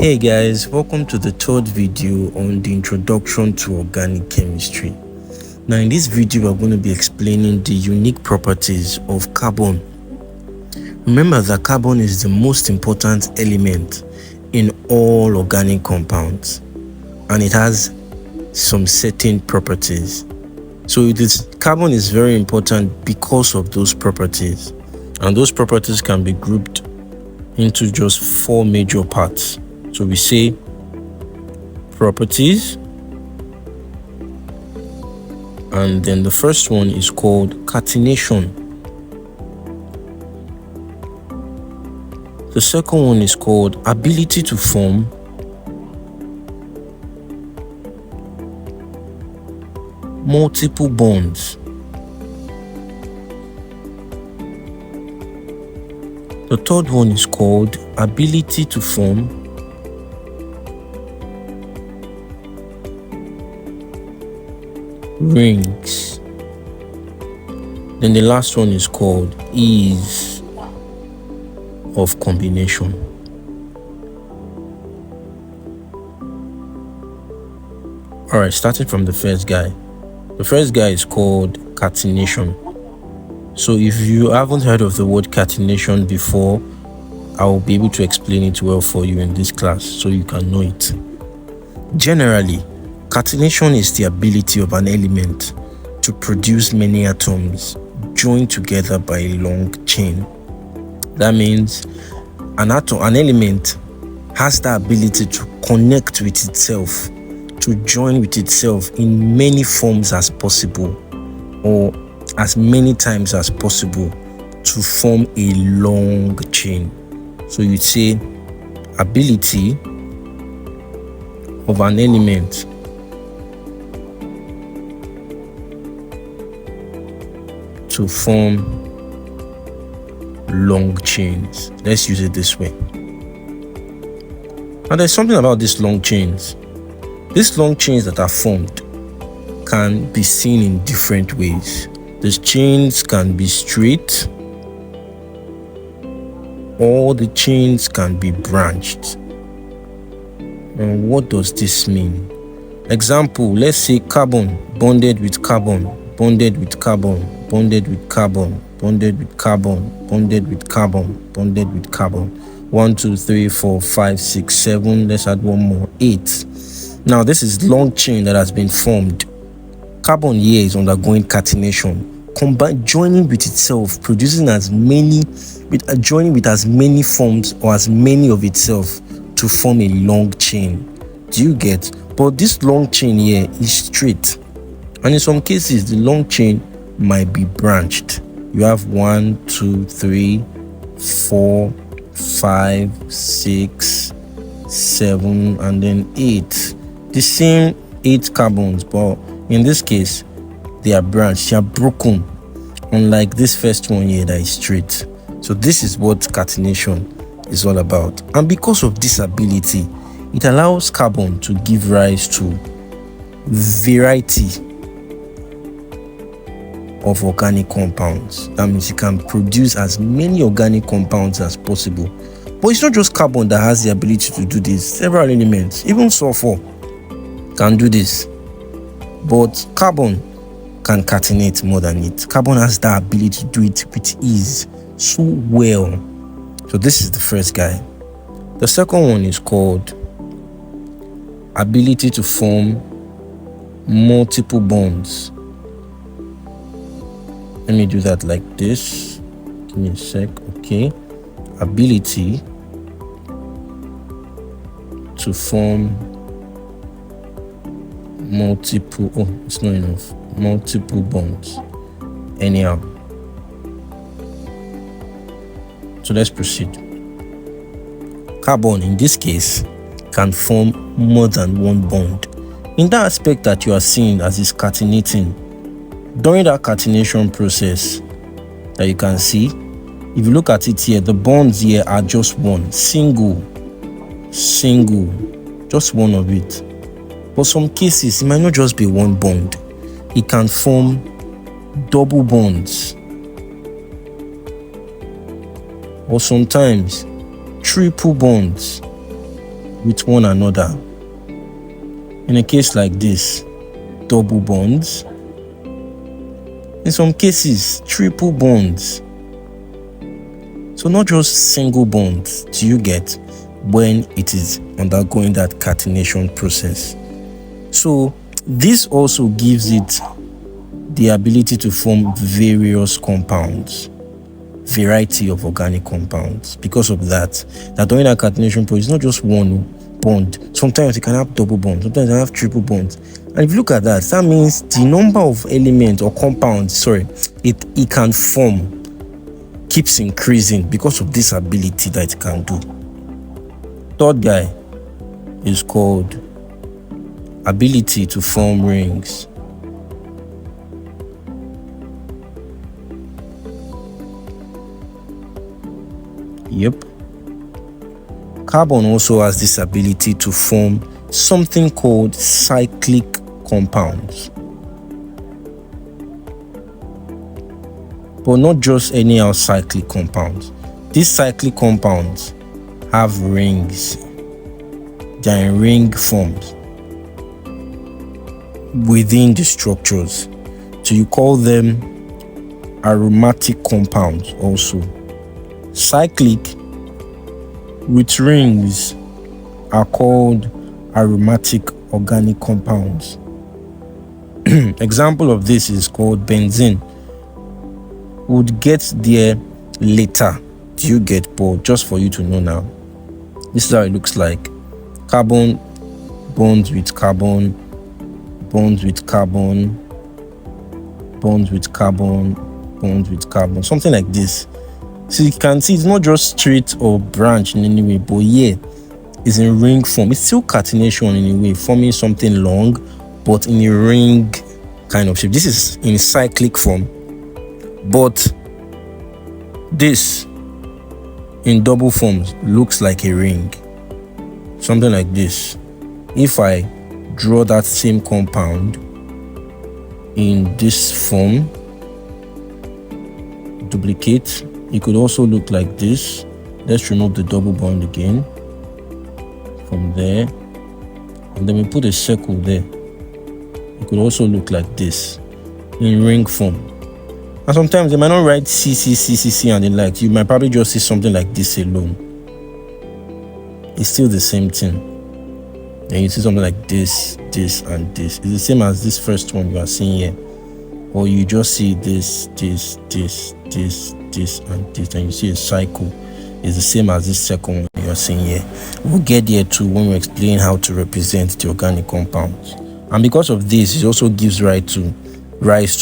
Hey guys, welcome to the third video on the introduction to organic chemistry. Now in this video we're going to be explaining the unique properties of carbon. Remember that carbon is the most important element in all organic compounds and it has some certain properties. So carbon is very important because of those properties, and those properties can be grouped into just four major parts. So we say properties, and then the first one is called catenation. The second one is called ability to form. Multiple bonds. The third one is called ability to form rings. Then the last one is called ease of combination. Alright, starting from the first guy. The first guy is called catenation. So if you haven't heard of the word catenation before, I will be able to explain it well for you in this class so you can know it. Generally, catenation is the ability of an element to produce many atoms joined together by a long chain. That means an element has the ability to connect with itself, to join with itself in many forms as possible, or as many times as possible, to form a long chain. So you'd say ability of an element to form long chains. Let's use it this way. Now there's something about these long chains. These long chains that are formed can be seen in different ways. These chains can be straight, or the chains can be branched. And what does this mean? Example, let's say carbon bonded with carbon, bonded with carbon, bonded with carbon, bonded with carbon, bonded with carbon, bonded with carbon. 1, 2, 3, 4, 5, 6, 7. Let's add one more, 8. Now this is long chain that has been formed. Carbon here is undergoing catenation, joining with itself, producing joining with as many forms or as many of itself to form a long chain. Do you get? But this long chain here is straight, and in some cases the long chain might be branched. You have 1, 2, 3, 4, 5, 6, 7, and then 8. The same 8 carbons, but in this case they are branched, they are broken, unlike this first one here that is straight. So this is what catenation is all about, and because of this ability, it allows carbon to give rise to variety of organic compounds. That means you can produce as many organic compounds as possible. But it's not just carbon that has the ability to do this. Several elements, even sulfur, can do this. But carbon can catenate more than it. Carbon has the ability to do it with ease so well. So this is the first guy. The second one is called ability to form multiple bonds. Let me do that like this. Give me a sec. Okay. Ability to form multiple, it's not enough, multiple bonds. Anyhow. So let's proceed. Carbon, in this case, can form more than one bond. In that aspect that you are seeing as is catenating, during that catenation process that you can see, if you look at it here, the bonds here are just one, single, just one of it. But some cases, it might not just be one bond. It can form double bonds, or sometimes triple bonds. with one another. In a case like this, double bonds. In some cases, triple bonds. So not just single bonds, do you get, when it is undergoing that catenation process. So this also gives it the ability to form various compounds, variety of organic compounds. Because of that during that catenation process, it's not just one bond. Sometimes it can have double bonds, sometimes it can have triple bonds. And if you look at that, that means the number of elements or compounds, it can form keeps increasing because of this ability that it can do. Third guy is called ability to form rings. Yep. Carbon also has this ability to form something called cyclic compounds. But not just any other cyclic compounds. These cyclic compounds have rings. They are in ring forms within the structures. So you call them aromatic compounds also. Cyclic with rings are called aromatic organic compounds. Example of this is called benzene. Would get there later. Do you get? But just for you to know now, this is how it looks like. Carbon bonds with carbon, bonds with carbon, bonds with carbon, bonds with carbon, something like this. So you can see it's not just straight or branch in any way, but here it's in ring form. It's still catenation in a way, forming something long, but in a ring kind of shape. This is in cyclic form. But this in double forms looks like a ring, something like this. If I draw that same compound in this form, duplicate, it could also look like this. Let's remove the double bond again from there, and then we put a circle there. It could also look like this in ring form. And sometimes they might not write CCCCC and the like. You might probably just see something like this alone. It's still the same thing. And you see something like this, this, and this. It's the same as this first one you are seeing here. Or you just see this, this, this, this, this, and this, and you see a cycle. It's the same as this second one you are seeing here. We'll get there too when we explain how to represent the organic compounds. And because of this, it also gives rise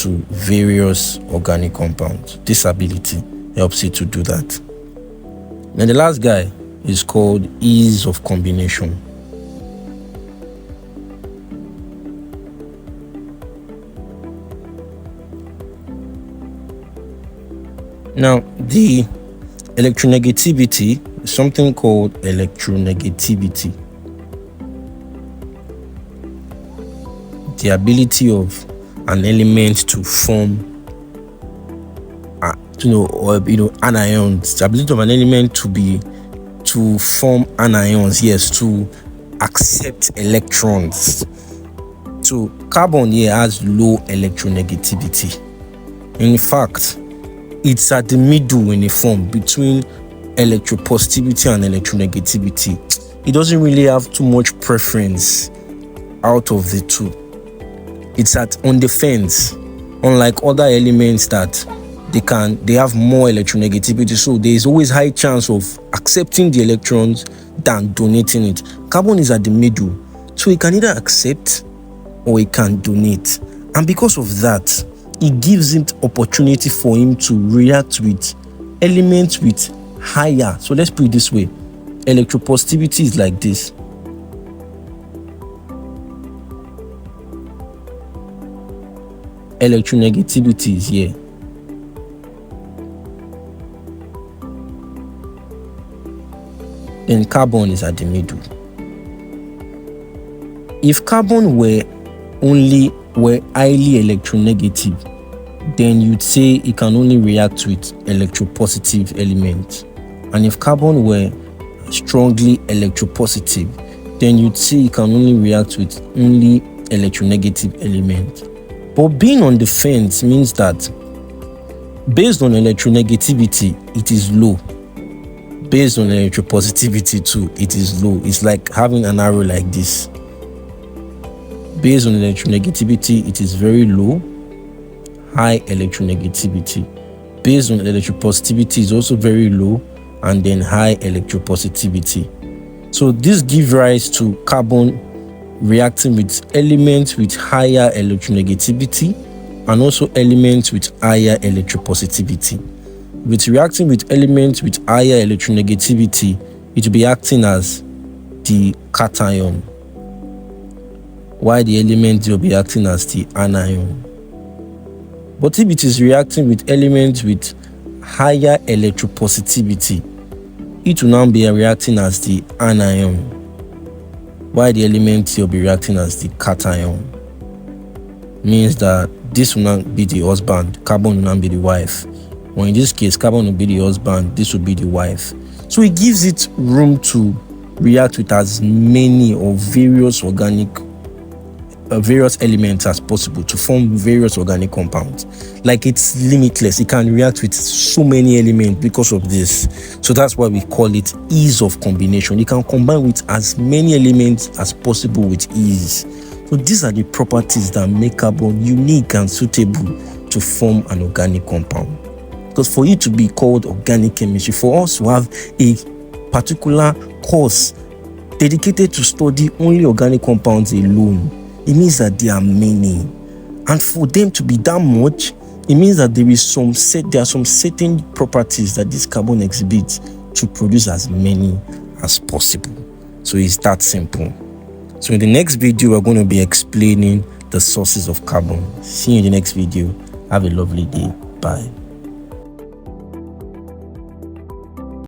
to various organic compounds. This ability helps it to do that. Then the last guy is called ease of combination. Now, the electronegativity is something called electronegativity. The ability of an element to form anions. The ability of an element to form anions, yes, to accept electrons. So carbon here has low electronegativity. In fact, it's at the middle in a form between electropositivity and electronegativity. It doesn't really have too much preference out of the two. It's on the fence, unlike other elements that they have more electronegativity, so there is always high chance of accepting the electrons than donating it. Carbon is at the middle, so it can either accept or it can donate, and because of that, it gives it opportunity for him to react with elements with higher. So let's put it this way: electropositivity is like this. Electronegativity is here. Then carbon is at the middle. If carbon were highly electronegative, then you'd say it can only react with electropositive elements. And if carbon were strongly electropositive, then you'd see it can only react with only electronegative element. But being on the fence means that based on electronegativity, it is low. Based on electropositivity too, it is low. It's like having an arrow like this. Based on electronegativity, it is very low, high electronegativity. Based on electropositivity, is also very low, and then high electropositivity. So this gives rise to carbon reacting with elements with higher electronegativity and also elements with higher electropositivity. With reacting with elements with higher electronegativity, it will be acting as the cation, while the element will be acting as the anion. But if it is reacting with elements with higher electropositivity, it will now be reacting as the anion, while the element will be reacting as the cation. Means that this will not be the husband, carbon will not be the wife. Or in this case, carbon will be the husband, this will be the wife. So it gives it room to react with as many of various elements as possible to form various organic compounds. Like it's limitless. It can react with so many elements because of this. So that's why we call it ease of combination. You can combine with as many elements as possible with ease. So these are the properties that make carbon unique and suitable to form an organic compound. Because for it to be called organic chemistry, for us to have a particular course dedicated to study only organic compounds alone, it means that there are many. And for them to be that much, it means that there are some certain properties that this carbon exhibits to produce as many as possible. So it's that simple. So in the next video, we're going to be explaining the sources of carbon. See you in the next video. Have a lovely day. Bye.